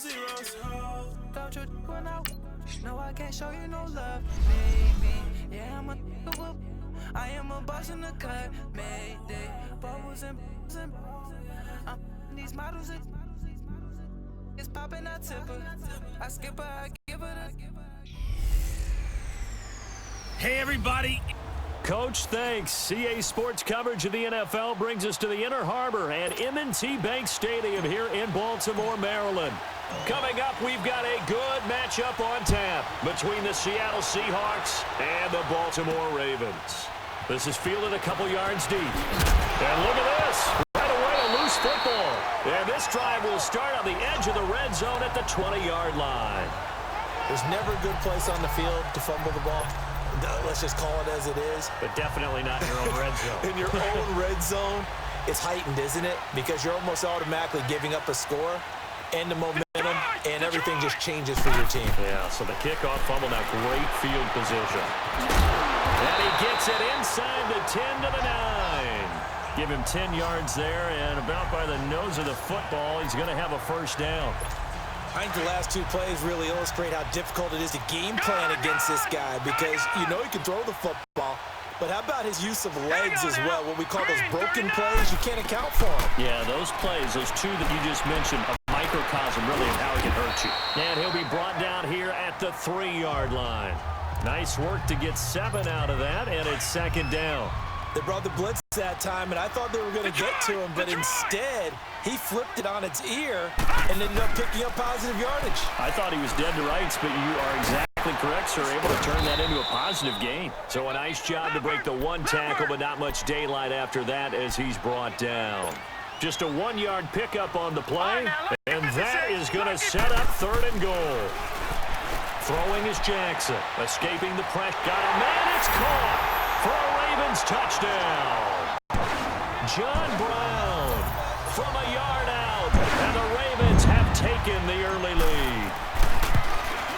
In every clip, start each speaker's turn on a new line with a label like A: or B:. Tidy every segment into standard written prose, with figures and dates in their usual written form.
A: zeros.
B: Don't you when I no, I can't show you no love, baby. Yeah, I'm a whoop. I am a boss in the cut, mayday. Bubbles and I'm these models. It's popping, I tip her. I skip her, I give her the.
C: Hey, everybody.
D: Coach, thanks. CA Sports coverage of the NFL brings us to the Inner Harbor at M&T Bank Stadium here in Baltimore, Maryland. Coming up, we've got a good matchup on tap between the Seattle Seahawks and the Baltimore Ravens. This is fielded a couple yards deep. And look at this. Right away, a loose football. And this drive will start on the edge of the red zone at the 20-yard line.
E: There's never a good place on the field to fumble the ball. Let's just call it as it is.
D: But definitely not in your own red zone.
E: In your own red zone, it's heightened, isn't it? Because you're almost automatically giving up a score and the momentum, and everything just changes for your team.
D: Yeah, so the kickoff fumble, now great field position. And he gets it inside the 10 to the 9. Give him 10 yards there, and about by the nose of the football, he's going to have a first down.
E: I think the last two plays really illustrate how difficult it is to game plan against this guy, because you know he can throw the football, but how about his use of legs as well? What we call those broken plays, you can't account for them.
D: Yeah, those plays, those two that you just mentioned, a microcosm really of how he can hurt you. And he'll be brought down here at the 3-yard line. Nice work to get 7 out of that, and it's second down.
E: They brought the blitz that time, and I thought they were going to get to him, but instead, he flipped it on its ear and ended up picking up positive yardage.
D: I thought he was dead to rights, but you are exactly correct, sir. Able to turn that into a positive gain. So a nice job to break the one tackle, but not much daylight after that as he's brought down. Just a 1-yard pickup on the play, and that is going to set up 3rd and goal. Throwing is Jackson, escaping the press. Got a man, it's caught for a Ravens touchdown. John Brown from a yard out, and the Ravens have taken the early lead.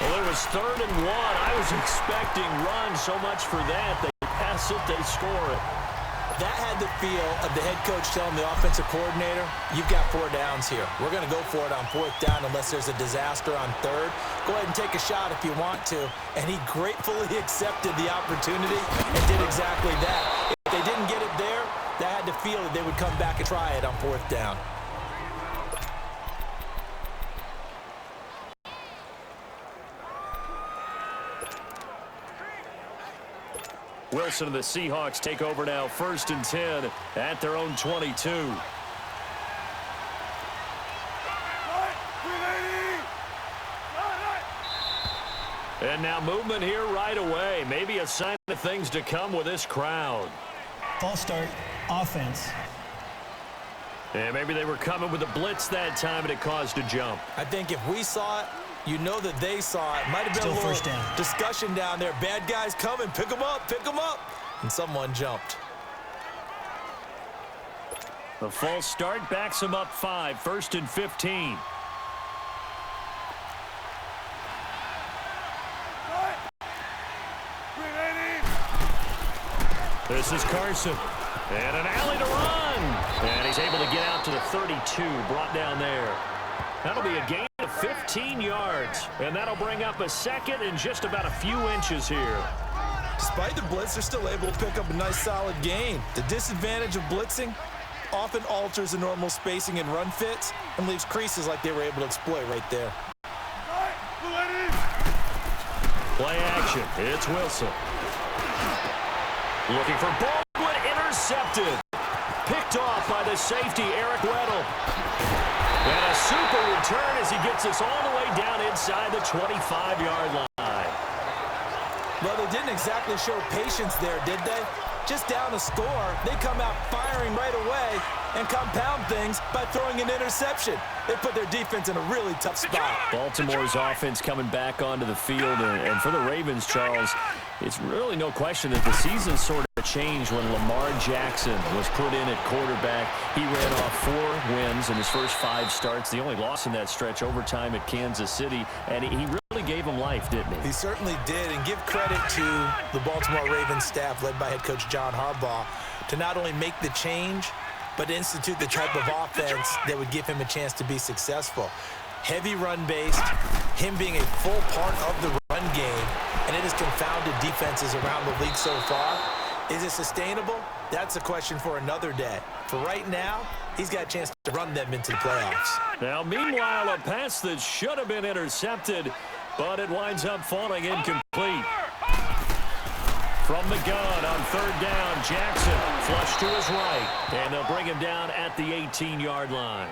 D: Well, it was 3rd and 1. I was expecting runs so much for that. They pass it, they score it.
E: That had the feel of the head coach telling the offensive coordinator, you've got 4 downs here. We're going to go for it on 4th down unless there's a disaster on 3rd. Go ahead and take a shot if you want to. And he gratefully accepted the opportunity and did exactly that. If they didn't get it there, they had the feel that they would come back and try it on 4th down.
D: Wilson and the Seahawks take over now, 1st and 10 at their own 22. And now movement here right away. Maybe a sign of things to come with this crowd.
F: False start, offense.
D: And maybe they were coming with a blitz that time and it caused a jump.
E: I think if we saw it, you know that they saw it. Might have been a little
F: first down.
E: discussion down there. Bad guys coming. Pick them up. Pick them up. And someone jumped.
D: The false start backs him up 5. 1st and 15. This is Carson. And an alley to run. And he's able to get out to the 32. Brought down there. That'll be a gain of 15 yards. And that'll bring up a 2nd and just about a few inches here.
E: Despite the blitz, they're still able to pick up a nice solid gain. The disadvantage of blitzing often alters the normal spacing and run fits and leaves creases like they were able to exploit right there.
D: Play action. It's Wilson. Looking for Baldwin, intercepted. Picked off by the safety, Eric Weddle. And a super return as he gets us all the way down inside the 25-yard line.
E: Well, they didn't exactly show patience there, did they? Just down a score, they come out firing right away and compound things by throwing an interception. They put their defense in a really tough spot.
D: Baltimore's offense coming back onto the field, and for the Ravens, Charles, it's really no question that the season sort of changed when Lamar Jackson was put in at quarterback. He ran off 4 wins in his first 5 starts. The only loss in that stretch, overtime at Kansas City, and he really gave him life, didn't he?
E: He certainly did, and give credit to the Baltimore Ravens staff led by head coach John Harbaugh to not only make the change, but institute the type of offense that would give him a chance to be successful. heavy run-based, him being a full part of the run game, and it has confounded defenses around the league so far. Is it sustainable? That's a question for another day. For right now, he's got a chance to run them into the playoffs.
D: Now, meanwhile, a pass that should have been intercepted, but it winds up falling incomplete. From the gun on third down, Jackson flush to his right, and they'll bring him down at the 18-yard line.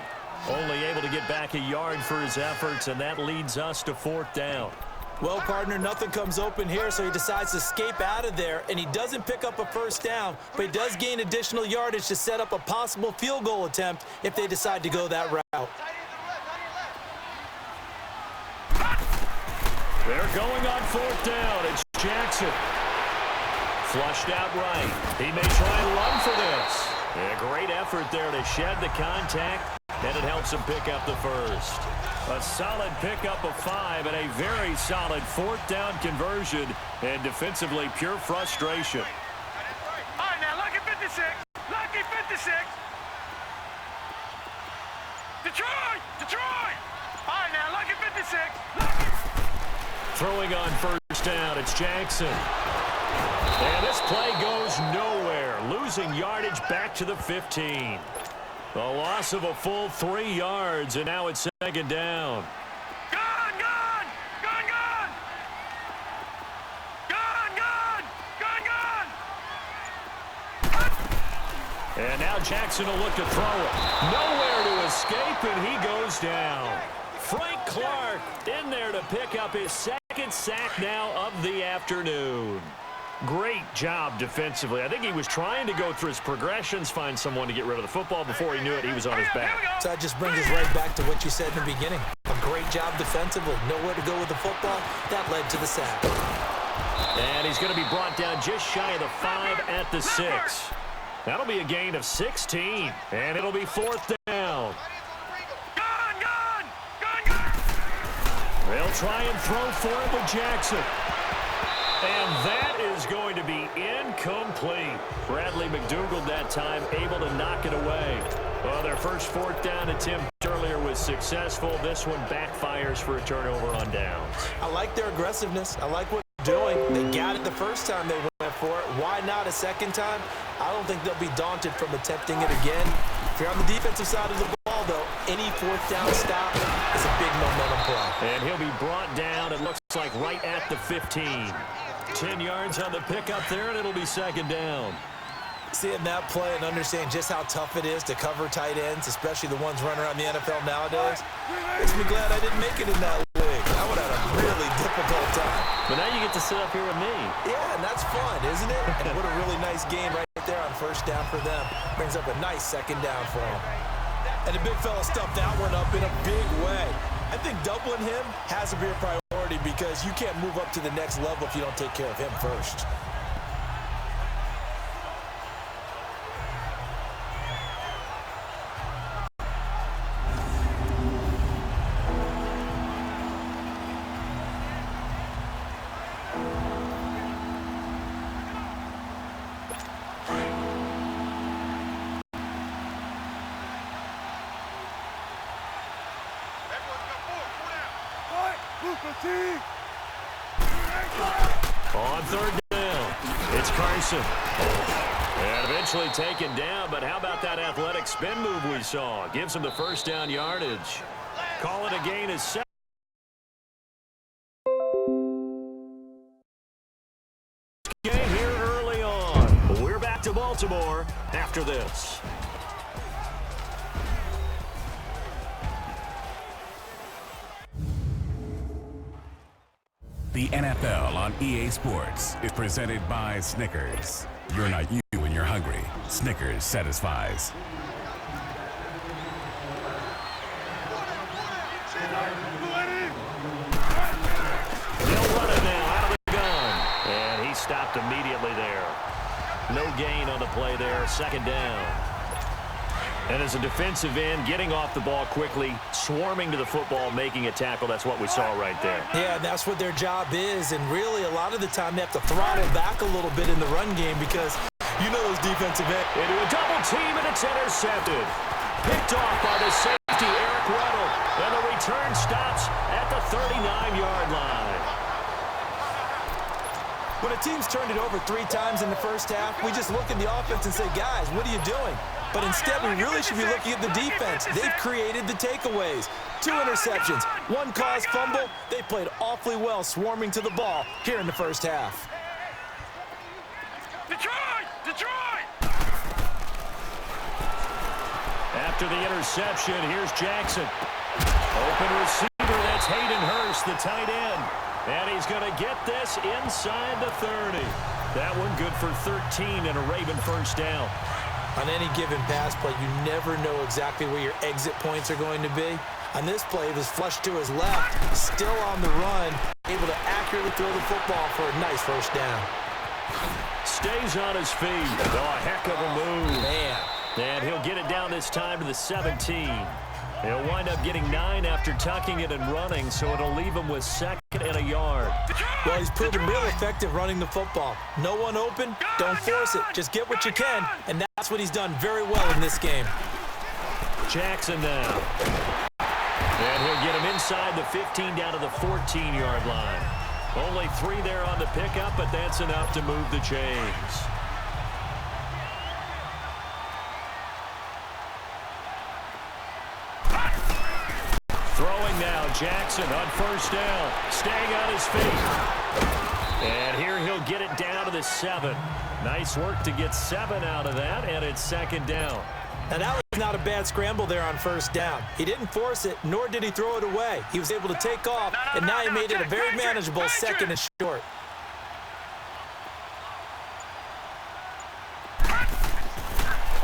D: Only able to get back a yard for his efforts, and that leads us to fourth down.
E: Well, partner, nothing comes open here, so he decides to escape out of there, and he doesn't pick up a first down, but he does gain additional yardage to set up a possible field goal attempt if they decide to go that route.
D: They're going on fourth down. It's Jackson. Flushed out right. He may try and run for this. A great effort there to shed the contact, and it helps him pick up the first. A solid pickup of 5 and a very solid fourth down conversion, and defensively pure frustration.
C: All right, now, lucky 56. Lucky 56. Detroit. All right, now, lucky 56. Lucky.
D: Throwing on first down, it's Jackson. And this play goes nowhere, losing yardage back to the 15. A loss of a full 3 yards, and now it's second down.
C: Gone.
D: And now Jackson will look to throw it. Nowhere to escape, and he goes down. Frank Clark in there to pick up his second sack now of the afternoon. Great job defensively. I think he was trying to go through his progressions, find someone to get rid of the football. Before he knew it, he was on his back.
E: So that just brings us right back to what you said in the beginning. A great job defensively. Nowhere to go with the football. That led to the sack.
D: And he's going to be brought down just shy of the 5 at the 6. That'll be a gain of 16, and it'll be fourth down.
C: Gone.
D: They'll try and throw for it with Jackson. And that is going to be incomplete. Bradley McDougald that time able to knock it away. Well, their first fourth down attempt earlier was successful. This one backfires for a turnover on downs.
E: I like their aggressiveness. I like what they're doing. They got it the first time they went for it. Why not a second time? I don't think they'll be daunted from attempting it again. If you're on the defensive side of the ball, though, any fourth down stop is a big momentum play.
D: And he'll be brought down, it looks like, right at the 15. 10 yards on the pickup there, and it'll be second down.
E: Seeing that play and understanding just how tough it is to cover tight ends, especially the ones running around the NFL nowadays, makes me glad I didn't make it in that league. I would have had a really difficult time.
D: But now you get to sit up here with me.
E: Yeah, and that's fun, isn't it? And what a really nice game right there on first down for them. Brings up a nice second down for them. And the big fella stuffed that one up in a big way. I think doubling him has to be a priority because you can't move up to the next level if you don't take care of him first.
D: On third down, it's Carson. And eventually taken down, but how about that athletic spin move we saw? Gives him the first down yardage. Call it a gain of 7. Game here early on. We're back to Baltimore after this.
A: The NFL on EA Sports is presented by Snickers. You're not you when you're hungry. Snickers satisfies.
D: They'll run it now out of the gun. And he stopped immediately there. No gain on the play there. Second down. And as a defensive end, getting off the ball quickly, swarming to the football, making a tackle, that's what we saw right there.
E: Yeah, and that's what their job is. And really, a lot of the time, they have to throttle back a little bit in the run game because you know those defensive ends.
D: Into a double team, and it's intercepted. Picked off by the safety, Eric Weddle. And the return stops at the 39-yard line.
E: When a team's turned it over 3 times in the first half, we just look at the offense and say, guys, what are you doing? But instead, we really should be looking at the defense. They've created the takeaways. 2 interceptions, 1 caused fumble. They played awfully well swarming to the ball here in the first half.
C: Detroit! Detroit!
D: After the interception, here's Jackson. Open receiver, that's Hayden Hurst, the tight end. And he's going to get this inside the 30. That one good for 13 and a Raven first down.
E: On any given pass play, you never know exactly where your exit points are going to be. On this play, it was flushed to his left, still on the run, able to accurately throw the football for a nice first down.
D: Stays on his feet. Oh, a heck of a move.
E: Man.
D: And he'll get it down this time to the 17. He'll wind up getting 9 after tucking it and running, so it'll leave him with 2nd and a yard.
E: Well, he's proven real effective running the football. No one open, don't force it. Just get what you can, and that's what he's done very well in this game.
D: Jackson now. And he'll get him inside the 15 down to the 14-yard line. Only 3 there on the pickup, but that's enough to move the chains. Throwing now, Jackson on first down, staying on his feet. And here he'll get it down to the 7. Nice work to get 7 out of that, and it's 2nd down.
E: And that was not a bad scramble there on first down. He didn't force it, nor did he throw it away. He was able to take off, and now he made it a very manageable 2nd and short.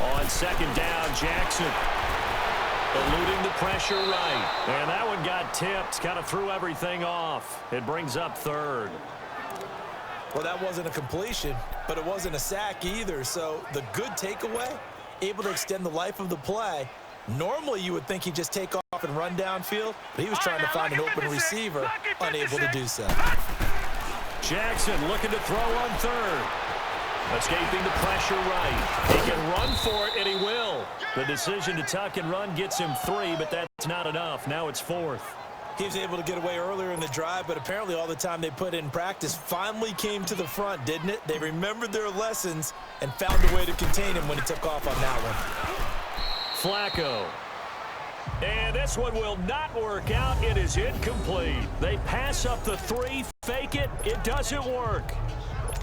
D: On 2nd down, Jackson. Eluding the pressure right. And that one got tipped. Kind of threw everything off. It brings up 3rd.
E: Well, that wasn't a completion, but it wasn't a sack either. So the good takeaway, able to extend the life of the play. Normally, you would think he'd just take off and run downfield, but he was trying to find an open receiver, unable to do so.
D: Jackson looking to throw on 3rd. Escaping the pressure right. He can run for it, and he will. The decision to tuck and run gets him 3, but that's not enough. Now it's 4th.
E: He was able to get away earlier in the drive, but apparently all the time they put in practice finally came to the front, didn't it? They remembered their lessons and found a way to contain him when he took off on that one.
D: Flacco. And this one will not work out. It is incomplete. They pass up the 3, fake it. It doesn't work.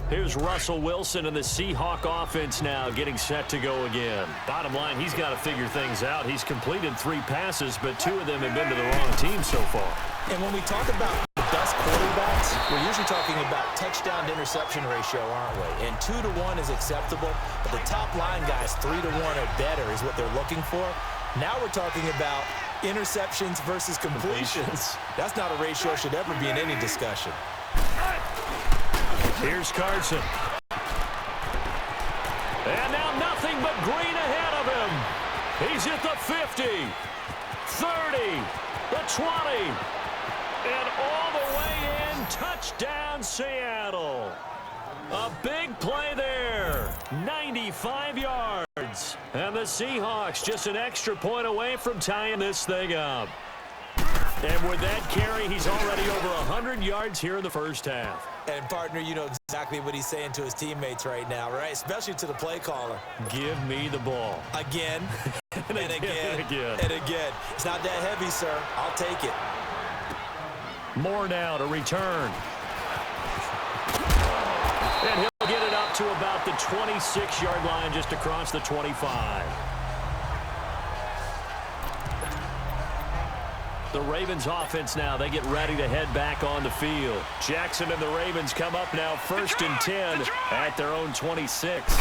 D: Here's Russell Wilson and the Seahawk offense now getting set to go again. Bottom line, he's got to figure things out. He's completed 3 passes, but 2 of them have been to the wrong team so far.
E: And when we talk about the best quarterbacks, we're usually talking about touchdown to interception ratio, aren't we? And 2 to 1 is acceptable, but the top line guys 3 to 1 or better is what they're looking for. Now we're talking about interceptions versus completions. That's not a ratio that should ever be in any discussion.
D: Here's Carson. And now nothing but green ahead of him. He's at the 50, 30, the 20, and all the way in. Touchdown, Seattle. A big play there. 95 yards. And the Seahawks just an extra point away from tying this thing up. And with that carry, he's already over 100 yards here in the first half.
E: And, partner, you know exactly what he's saying to his teammates right now, right? Especially to the play caller.
D: Give me the ball.
E: Again, and again,
D: and again.
E: and again. It's not that heavy, sir. I'll take it.
D: More now to return. And he'll get it up to about the 26-yard line, just across the 25. The Ravens offense now, they get ready to head back on the field. Jackson and the Ravens come up now 1st and 10 at their own 26.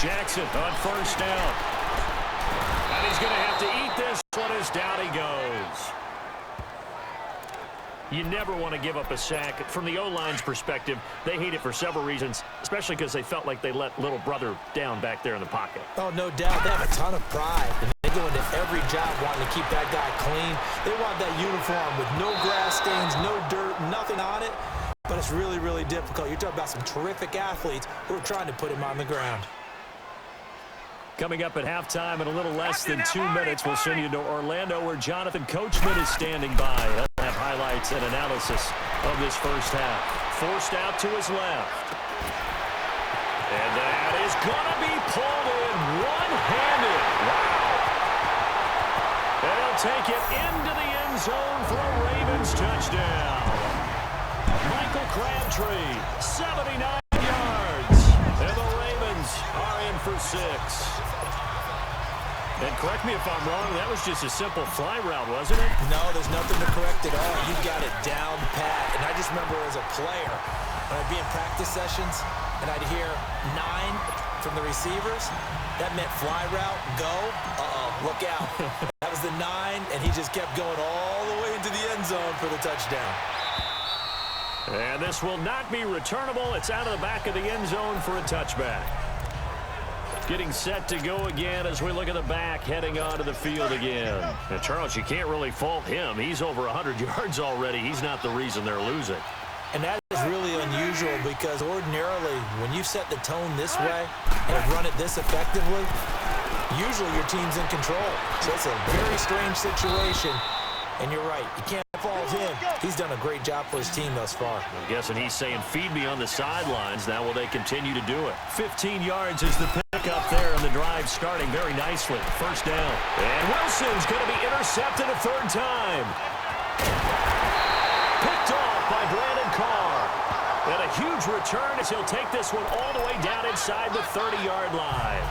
D: Jackson on first down. And he's going to have to eat this one as down he goes. You never want to give up a sack. From the O-line's perspective, they hate it for several reasons, especially because they felt like they let little brother down back there in the pocket.
E: Oh, no doubt. They have a ton of pride. And they go into every job wanting to keep that guy clean. They want that uniform with no grass stains, no dirt, nothing on it. But it's really, really difficult. You're talking about some terrific athletes who are trying to put him on the ground.
D: Coming up at halftime in a little less than 2 minutes, we'll send you to Orlando where Jonathan Coachman is standing by. He'll have highlights and analysis of this first half. Forced out to his left. And that is going to be pulled in one-handed. Wow. And he'll take it into the end zone for a Ravens touchdown. Michael Crabtree, 79 yards. And the Ravens are in for 6. And correct me if I'm wrong, that was just a simple fly route, wasn't it?
E: No, there's nothing to correct at all. You got it down pat. And I just remember as a player, when I'd be in practice sessions, and I'd hear 9 from the receivers, that meant fly route, go, look out. That was the 9, and he just kept going all the way into the end zone for the touchdown.
D: And this will not be returnable. It's out of the back of the end zone for a touchback. Getting set to go again as we look at the back, heading onto the field again. And Charles, you can't really fault him. He's over 100 yards already. He's not the reason they're losing.
E: And that is really unusual because ordinarily, when you set the tone this way and run it this effectively, usually your team's in control. So it's a very strange situation. And you're right, you can't fault him. He's done a great job for his team thus far.
D: I'm guessing he's saying, feed me on the sidelines. Now will they continue to do it? 15 yards is the pickup there, and the drive starting very nicely. First down. And Wilson's going to be intercepted a third time. Picked off by Brandon Carr. And a huge return as he'll take this one all the way down inside the 30-yard line.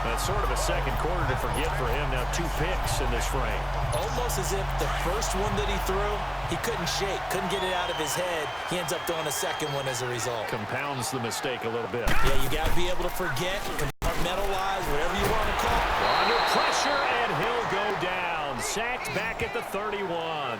D: That's sort of a second quarter to forget for him. Now 2 picks in this frame.
E: Almost as if the first one that he threw, he couldn't shake, couldn't get it out of his head. He ends up throwing a second one as a result.
D: Compounds the mistake a little bit.
E: Yeah, you got to be able to forget, compartmentalize, whatever you want to call it.
D: Under pressure, and he'll go down. Sacked back at the 31.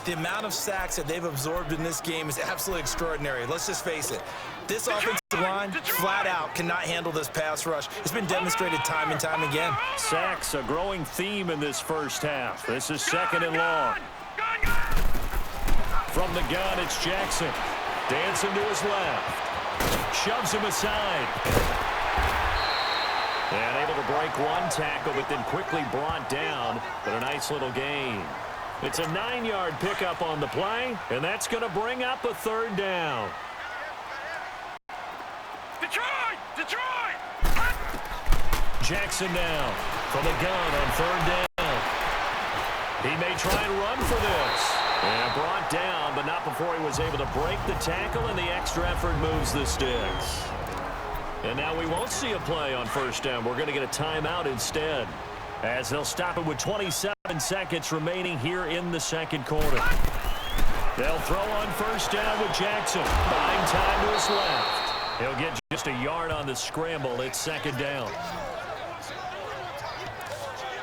E: The amount of sacks that they've absorbed in this game is absolutely extraordinary. Let's just face it. This offensive line, flat out, cannot handle this pass rush. It's been demonstrated time and time again.
D: Sacks, a growing theme in this first half. This is second and long. From the gun, it's Jackson. Dancing to his left. Shoves him aside. And able to break one tackle, but then quickly brought down. But a nice little gain. It's a 9-yard pickup on the play, and that's going to bring up a third down.
C: Detroit!
D: Jackson now from the gun on third down. He may try and run for this. And brought down, but not before he was able to break the tackle, and the extra effort moves the sticks. And now we won't see a play on first down. We're going to get a timeout instead, as they'll stop it with 27 seconds remaining here in the second quarter. They'll throw on first down with Jackson. Buying time to his left. He'll get just a yard on the scramble. It's second down.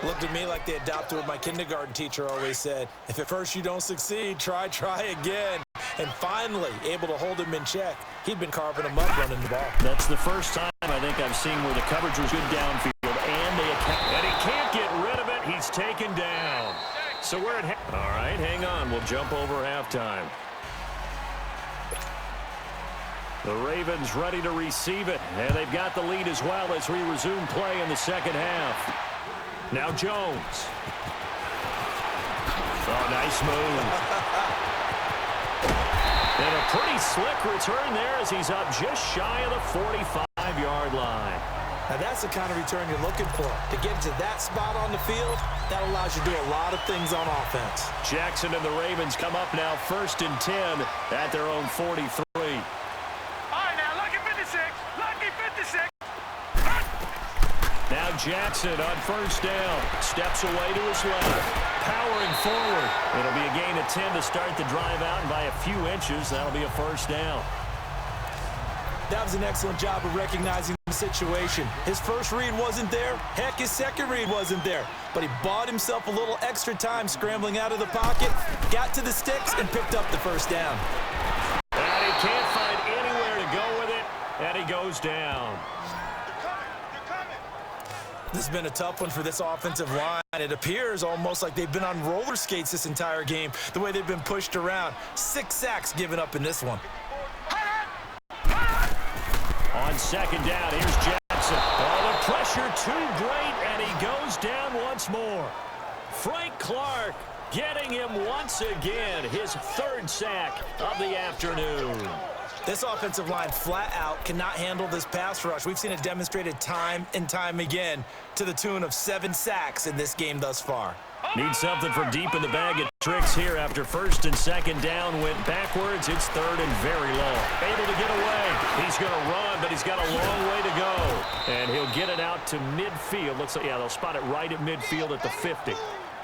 E: Looked at me like they adopted what my kindergarten teacher always said. If at first you don't succeed, try again. And finally, able to hold him in check. He'd been carving them up running the ball.
D: That's the first time I think I've seen where the coverage was good downfield. And he can't get rid of it. He's taken down. So we're at all right, hang on. We'll jump over halftime. The Ravens ready to receive it. And they've got the lead as well as we resume play in the second half. Now Jones. Oh, nice move. And a pretty slick return there as he's up just shy of the 45-yard line.
E: Now that's the kind of return you're looking for. To get to that spot on the field, that allows you to do a lot of things on offense.
D: Jackson and the Ravens come up now 1st and 10 at their own 43.
C: All right, now, lucky 56. Lucky 56.
D: Now Jackson on first down. Steps away to his left. Powering forward. It'll be a gain of 10 to start the drive out, and by a few inches, that'll be a first down.
E: That was an excellent job of recognizing the situation. His first read wasn't there. Heck, his second read wasn't there. But he bought himself a little extra time scrambling out of the pocket, got to the sticks, and picked up the first down.
D: And he can't find anywhere to go with it, and he goes down.
E: This has been a tough one for this offensive line. It appears almost like they've been on roller skates this entire game, the way they've been pushed around. 6 sacks given up in this one.
D: On second down, here's Jackson. Jackson. Oh, the pressure too great, and he goes down once more. Frank Clark getting him once again, his third sack of the afternoon.
E: This offensive line flat out cannot handle this pass rush. We've seen it demonstrated time and time again to the tune of 7 sacks in this game thus far.
D: Need something from deep in the bag of tricks here after first and second down went backwards. It's third and very low. Able to get away. He's going to run, but he's got a long way to go. And he'll get it out to midfield. Looks like, yeah, they'll spot it right at midfield at the 50.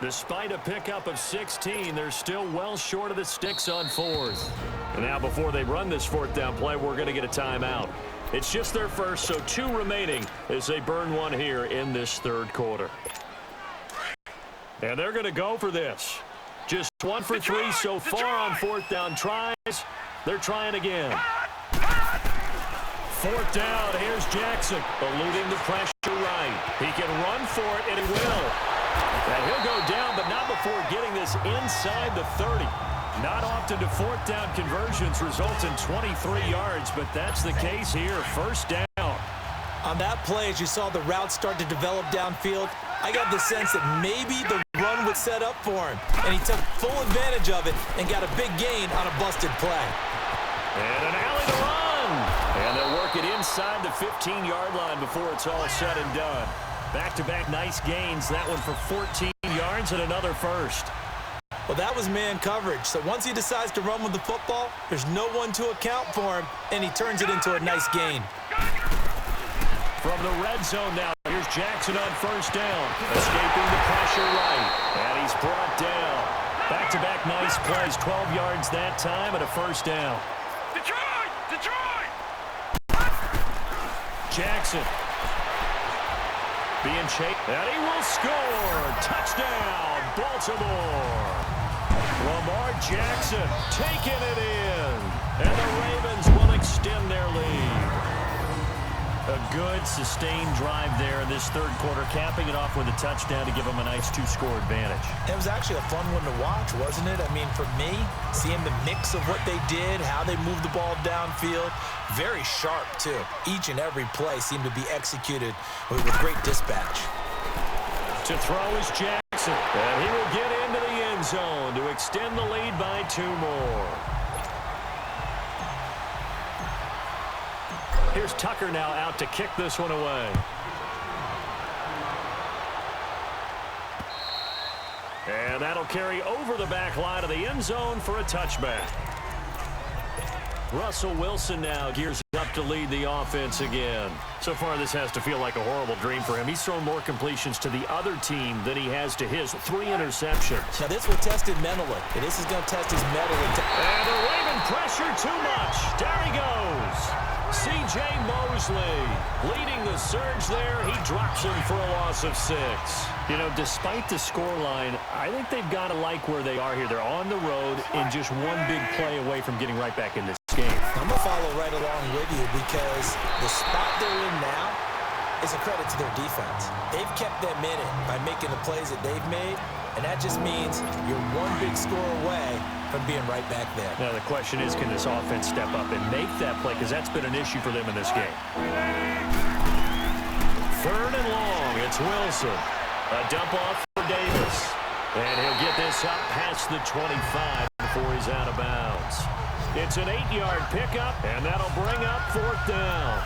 D: Despite a pickup of 16, they're still well short of the sticks on fourth. And now before they run this fourth down play, we're going to get a timeout. It's just their first, so 2 remaining as they burn one here in this third quarter. And they're going to go for this. Just 1 for 3 so far on fourth down tries. They're trying again. Fourth down, here's Jackson, eluding the pressure right. He can run for it, and he will. And he'll go down, but not before getting this inside the 30. Not often do fourth down conversions result in 23 yards, but that's the case here. First down.
E: On that play, as you saw the route start to develop downfield, I got the sense that maybe the run would set up for him. And he took full advantage of it and got a big gain on a busted play.
D: And an alley to run. And they'll work it inside the 15-yard line before it's all said and done. Back-to-back nice gains. That one for 14 yards and another first.
E: Well, that was man coverage. So once he decides to run with the football, there's no one to account for him, and he turns it into a nice gain.
D: From the red zone now, here's Jackson on first down. Escaping the pressure right. And he's brought down. Back-to-back nice plays, 12 yards that time and a first down.
C: Detroit! Detroit!
D: Jackson. Being chased. And he will score. Touchdown, Baltimore. Lamar Jackson taking it in. And the Ravens will extend their lead. A good, sustained drive there in this third quarter, capping it off with a touchdown to give them a nice 2-score advantage.
E: It was actually a fun one to watch, wasn't it? I mean, for me, seeing the mix of what they did, how they moved the ball downfield, very sharp, too. Each and every play seemed to be executed with great dispatch.
D: To throw is Jackson, and he will get into the end zone to extend the lead by 2 more. Here's Tucker now out to kick this one away. And that'll carry over the back line of the end zone for a touchback. Russell Wilson now gears up to lead the offense again. So far, this has to feel like a horrible dream for him. He's thrown more completions to the other team than he has to his. 3 interceptions.
E: Now, this will test him mentally. And this is going to test his mental.
D: And the Raven pressure too much. There he goes. C.J. Mosley leading the surge there. He drops him for a loss of 6. You know, despite the scoreline, I think they've got to like where they are here. They're on the road and just one big play away from getting right back in this game.
E: I'm going to follow right along with you because the spot they're in now is a credit to their defense. They've kept them in it by making the plays that they've made, and that just means you're one big score away from being right back there.
D: Now the question is, can this offense step up and make that play? Because that's been an issue for them in this game. Third and long, it's Wilson. A dump off for Davis. And he'll get this up past the 25 before he's out of bounds. It's an 8-yard pickup, and that'll bring up fourth down.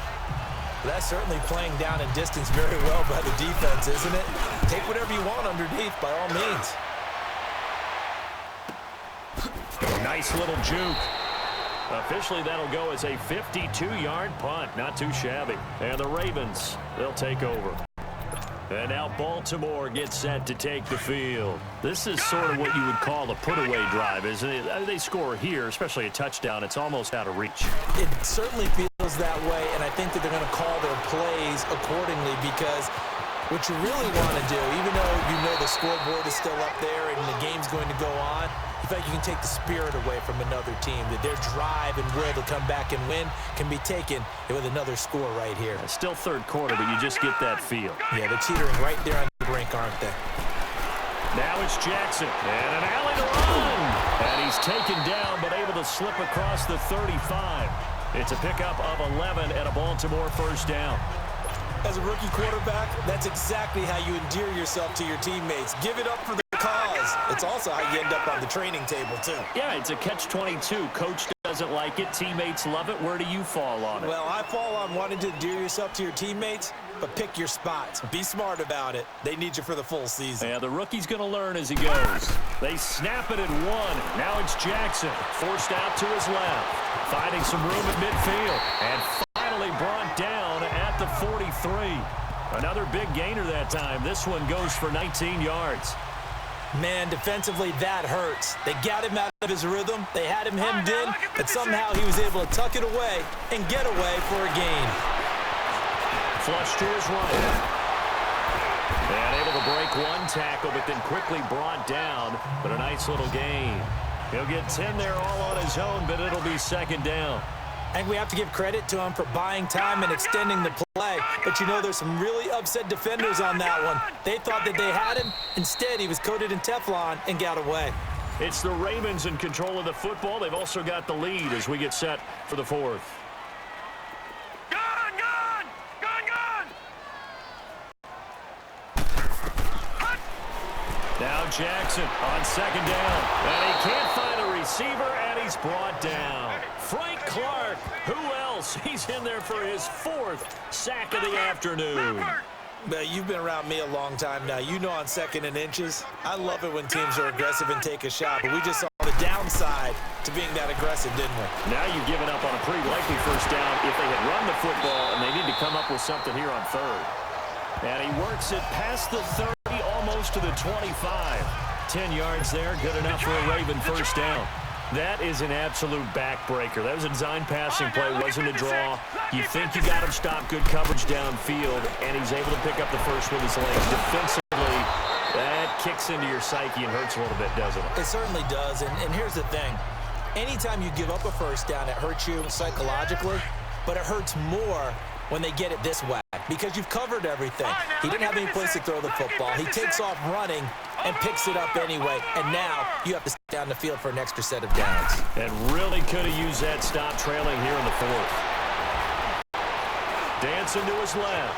E: That's certainly playing down in distance very well by the defense, isn't it? Take whatever you want underneath, by all means.
D: Nice little juke. Officially, that'll go as a 52-yard punt. Not too shabby. And the Ravens, they'll take over. And now Baltimore gets set to take the field. This is sort of what you would call a put-away drive, isn't it? They score here, especially a touchdown. It's almost out of reach.
E: It certainly feels that way, and I think that they're going to call their plays accordingly because what you really want to do, even though you know the scoreboard is still up there and the game's going to go on, in fact, you can take the spirit away from another team, that their drive and will to come back and win can be taken with another score right here.
D: It's still third quarter, but you just get that feel.
E: Yeah, they're teetering right there on the brink, aren't they?
D: Now it's Jackson, and an alley to run. And he's taken down, but able to slip across the 35. It's a pickup of 11 and a Baltimore first down.
E: as a rookie quarterback, that's exactly how you endear yourself to your teammates. Give it up for the cause. It's also how you end up on the training table, too.
D: Yeah, it's a catch-22. Coach doesn't like it. Teammates love it. Where do you fall on it?
E: Well, I fall on wanting to endear yourself to your teammates, but pick your spots. Be smart about it. They need you for the full season.
D: Yeah, the rookie's going to learn as he goes. They snap it at one. Now it's Jackson, forced out to his left, finding some room at midfield, and finally brought down at the 43. Another big gainer that time. This one goes for 19 yards.
E: Man, defensively, that hurts. They got him out of his rhythm. They had him hemmed in, but somehow he was able to tuck it away and get away for a gain.
D: Flush to his right. And able to break one tackle, but then quickly brought down. But a nice little gain. He'll get 10 there all on his own, but it'll be second down.
E: I think we have to give credit to him for buying time and extending the play. But, you know, there's some really upset defenders on that one. They thought that they had him. Instead, he was coated in Teflon and got away.
D: It's the Ravens in control of the football. They've also got the lead as we get set for the fourth. Now Jackson on second down. And he can't find a receiver, and he's brought down. Frank Clark, who else? He's in there for his fourth sack of the afternoon.
E: But you've been around me a long time now. You know on second and inches, I love it when teams are aggressive and take a shot. But we just saw the downside to being that aggressive, didn't we?
D: Now you've given up on a pretty likely first down if they had run the football, and they need to come up with something here on third. And he works it past the 30, almost to the 25. 10 yards there, good enough for a Raven first down. That is an absolute backbreaker. That was a design passing play, wasn't a draw. You think you got him stopped, good coverage downfield, and he's able to pick up the first with his legs. Defensively, that kicks into your psyche and hurts a little bit, doesn't it?
E: It certainly does, and here's the thing. Anytime you give up a first down, it hurts you psychologically, but it hurts more when they get it this way because you've covered everything. He didn't have any place to throw the football. He takes off running and picks it up anyway, and now you have to stay down the field for an extra set of downs.
D: And really could have used that stop trailing here in the fourth. Dancing to his left.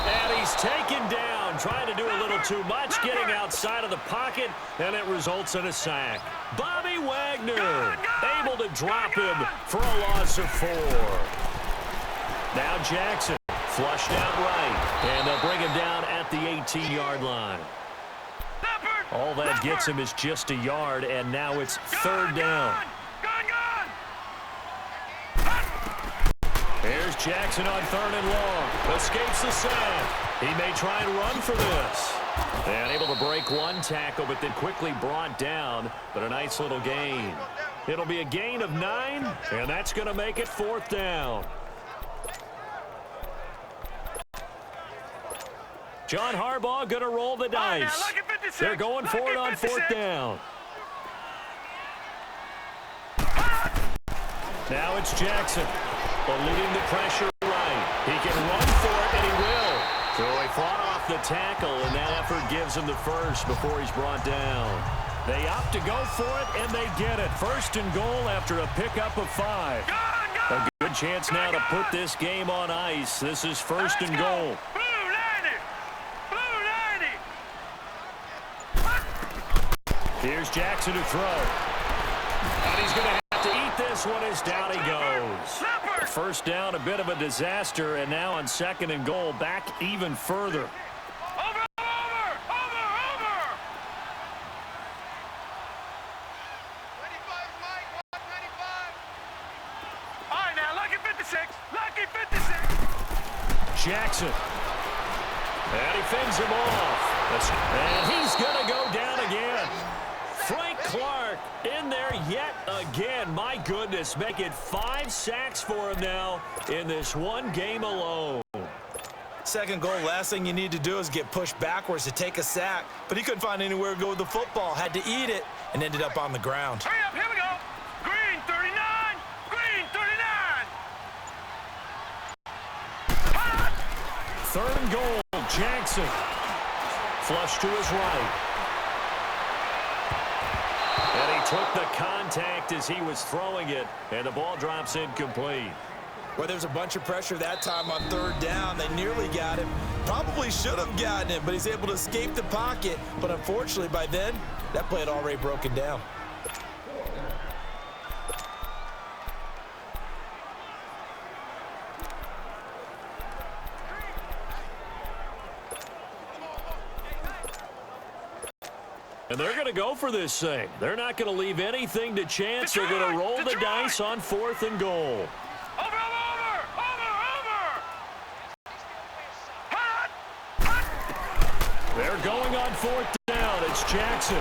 D: And he's taken down, trying to do a little too much, getting outside of the pocket, and it results in a sack. Bobby Wagner able to drop him for a loss of 4. Now Jackson, flushed out right, and they'll bring him down at the 18-yard line. All that gets him is just a yard, and now it's third down. Here's Jackson on third and long. Escapes the sack. He may try and run for this. And able to break one tackle, but then quickly brought down, but a nice little gain. It'll be a gain of 9, and that's going to make it fourth down. John Harbaugh going to roll the dice. They're going for it on fourth down. Now it's Jackson, eluding the pressure right. He can run for it, and he will. So he fought off the tackle, and that effort gives him the first before he's brought down. They opt to go for it, and they get it. First and goal after a pickup of 5. A good chance now to put this game on ice. This is first and goal. Here's Jackson to throw. And he's going to have to eat this one as down he goes. First down, a bit of a disaster, and now on second and goal, back even further.
C: Over! All right, now, lucky 56.
D: Jackson. And he fends him off. And he's going to go down again. Frank Clark in there yet again. My goodness, make it 5 sacks for him now in this one game alone.
E: Second goal, last thing you need to do is get pushed backwards to take a sack. But he couldn't find anywhere to go with the football. Had to eat it and ended up on the ground.
C: Hurry up, here we go. Green 39. Green 39.
D: Third and goal, Jackson. Flush to his right. And he took the contact as he was throwing it, and the ball drops incomplete.
E: Well, there's a bunch of pressure that time on third down. They nearly got him. Probably should have gotten him, but he's able to escape the pocket. But unfortunately, by then, that play had already broken down.
D: And they're going to go for this thing. They're not going to leave anything to chance. They're going to roll the dice on 4th and goal. They're going on 4th down. It's Jackson.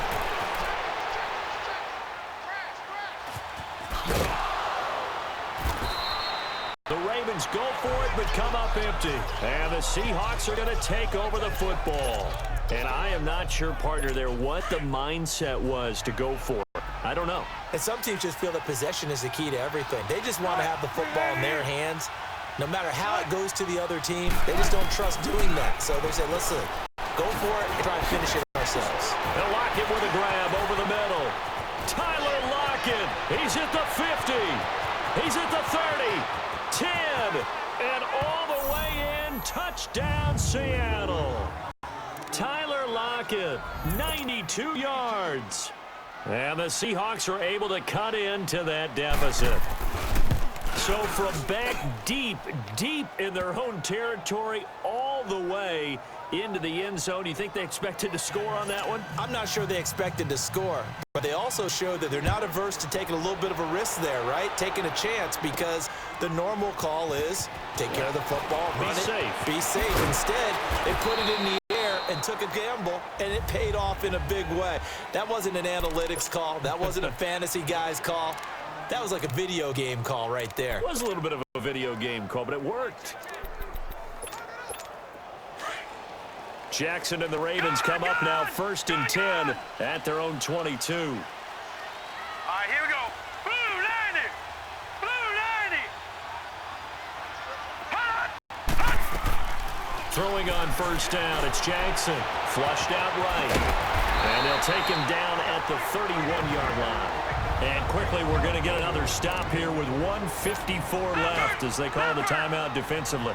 D: The Ravens go for it, but come up empty. And the Seahawks are going to take over the football. And I am not sure, partner, there what the mindset was to go for it. I don't know.
E: And some teams just feel that possession is the key to everything. They just want to have the football in their hands. No matter how it goes to the other team, they just don't trust doing that. So they say, listen, go for it and try and finish it ourselves.
D: They'll lock it with a grab over the middle. Tyler Lockett. He's at the 50. He's at the 30. 10. And all the way in. Touchdown, Seattle. Tyler Lockett, 92 yards. And the Seahawks are able to cut into that deficit. So from back deep in their own territory, all the way into the end zone, you think they expected to score on that one?
E: I'm not sure they expected to score, but they also showed that they're not averse to taking a little bit of a risk there, right? Taking a chance, because the normal call is take care of the football, run it, be safe. Instead, they put it in the air and took a gamble, and it paid off in a big way. That wasn't an analytics call. That wasn't a fantasy guy's call. That was like a video game call right there.
D: It was a little bit of a video game call, but it worked. Jackson and the Ravens come up now 1st and 10 at their own 22.
C: All right, here we go. Blue 90. Blue 90.
D: Throwing on 1st down, it's Jackson. Flushed out right. And they'll take him down at the 31-yard line. And quickly, we're going to get another stop here with 1:54 left as they call the timeout defensively.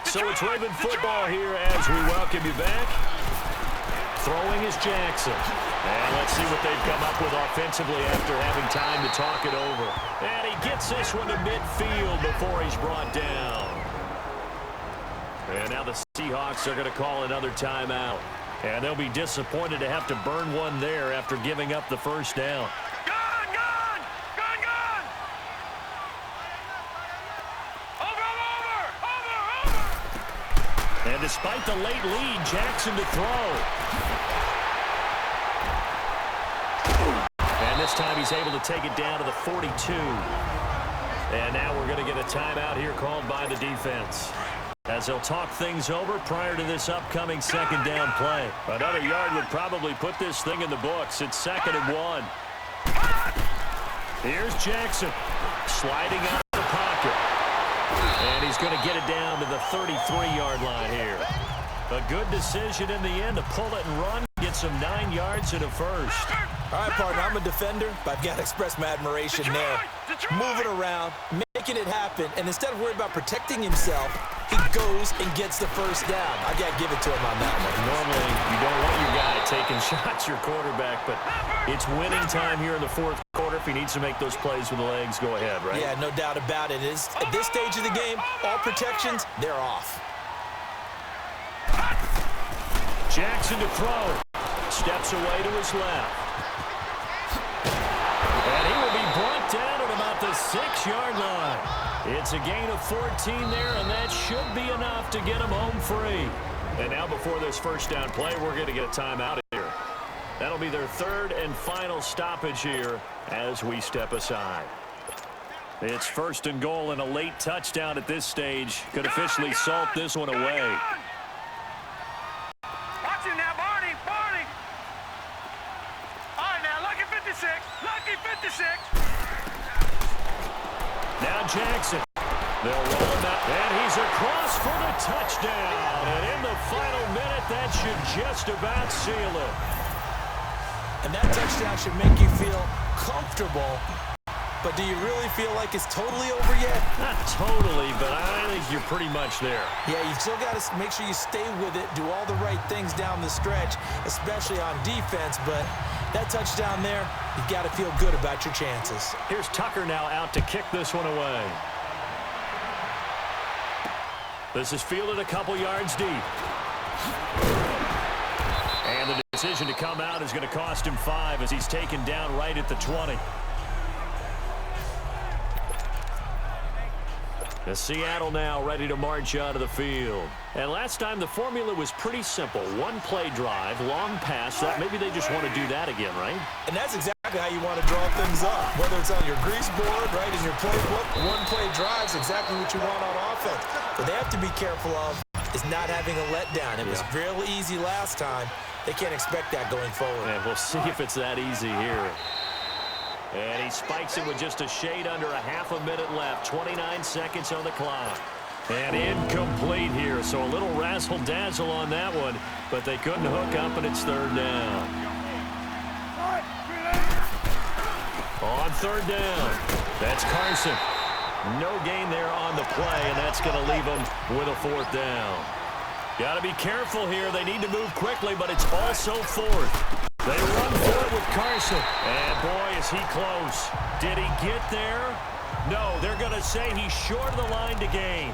D: So it's Raven football here as we welcome you back. Throwing is Jackson. And let's see what they've come up with offensively after having time to talk it over. And he gets this one to midfield before he's brought down. And now the Seahawks are going to call another timeout. And they'll be disappointed to have to burn one there after giving up the 1st down. And despite the late lead, Jackson to throw. And this time he's able to take it down to the 42. And now we're going to get a timeout here called by the defense, as they'll talk things over prior to this upcoming 2nd down play. Another yard would probably put this thing in the books. It's 2nd and 1. Here's Jackson sliding out of the pocket. And he's going to get it down to the 33-yard line here. A good decision in the end to pull it and run. Get some 9 yards and a 1st.
E: All right, partner, I'm a defender, but I've got to express my admiration there. Moving around, making it happen, and instead of worrying about protecting himself, he goes and gets the 1st down. I got to give it to him on that one.
D: Normally, you don't want your guy taking shots, your quarterback, but it's winning time here in the 4th quarter. If he needs to make those plays with the legs, go ahead, right?
E: Yeah, no doubt about it. At this stage of the game, all protections, they're off.
D: Jackson to throw. Steps away to his left. And he will be brought down at about the 6-yard line. It's a gain of 14 there, and that should be enough to get him home free. And now before this 1st down play, we're going to get a timeout here. That'll be their 3rd and final stoppage here as we step aside. It's 1st and goal, and a late touchdown at this stage could officially salt this one away.
C: Watch him now, Barney. All right, now, lucky 56. Lucky 56.
D: Now Jackson. They'll roll him out, and he's across for the touchdown. And in the final minute, that should just about seal it.
E: And that touchdown should make you feel comfortable but do you really feel like it's totally over yet?
D: Not totally, but I think you're pretty much there.
E: Yeah, you still got to make sure you stay with it, do all the right things down the stretch, especially on defense, but that touchdown there, you've got to feel good about your chances.
D: Here's Tucker now out to kick this one away. This is fielded a couple yards deep. And the decision to come out is going to cost him 5 as he's taken down right at the 20. The Seattle now ready to march out of the field. And last time the formula was pretty simple. One play drive, long pass. That maybe they just want to do that again, right?
E: And that's exactly how you want to draw things up. Whether it's on your grease board, right, in your playbook, one play drive is exactly what you want on offense. What they have to be careful of is not having a letdown. It was real easy last time. They can't expect that going forward.
D: And we'll see if it's that easy here. And he spikes it with just a shade under a half a minute left. 29 seconds on the clock. And incomplete here. So a little razzle-dazzle on that one. But they couldn't hook up, and it's third down. On third down, that's Carson. No gain there on the play, and that's going to leave them with a fourth down. Got to be careful here. They need to move quickly, but it's also fourth. They run for it with Carson. And, boy, is he close. Did he get there? No, they're going to say he's short of the line to gain.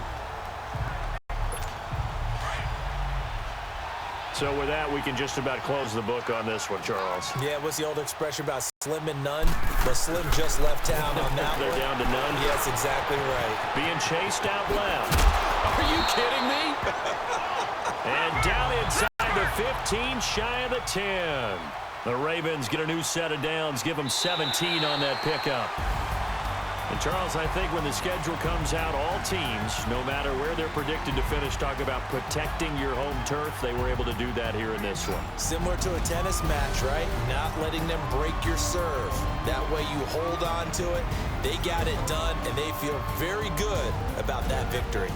D: So with that, we can just about close the book on this one, Charles.
E: Yeah, what's the old expression about slim and none? Well, Slim just left town on that
D: They're
E: one.
D: down to none?
E: Yes, exactly right.
D: Being chased out left. Are you kidding me? And down inside the 15, shy of the 10. The Ravens get a new set of downs, give them 17 on that pickup. And, Charles, I think when the schedule comes out, all teams, no matter where they're predicted to finish, talk about protecting your home turf. They were able to do that here in this one.
E: Similar to a tennis match, right? Not letting them break your serve. That way you hold on to it. They got it done, and they feel very good about that victory.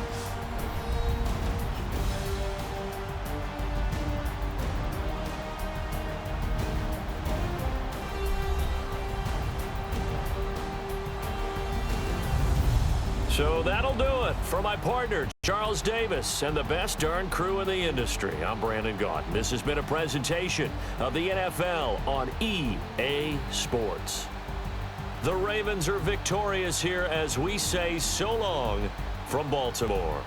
D: So that'll do it for my partner, Charles Davis, and the best darn crew in the industry. I'm Brandon Gaudin. This has been a presentation of the NFL on EA Sports. The Ravens are victorious here as we say so long from Baltimore.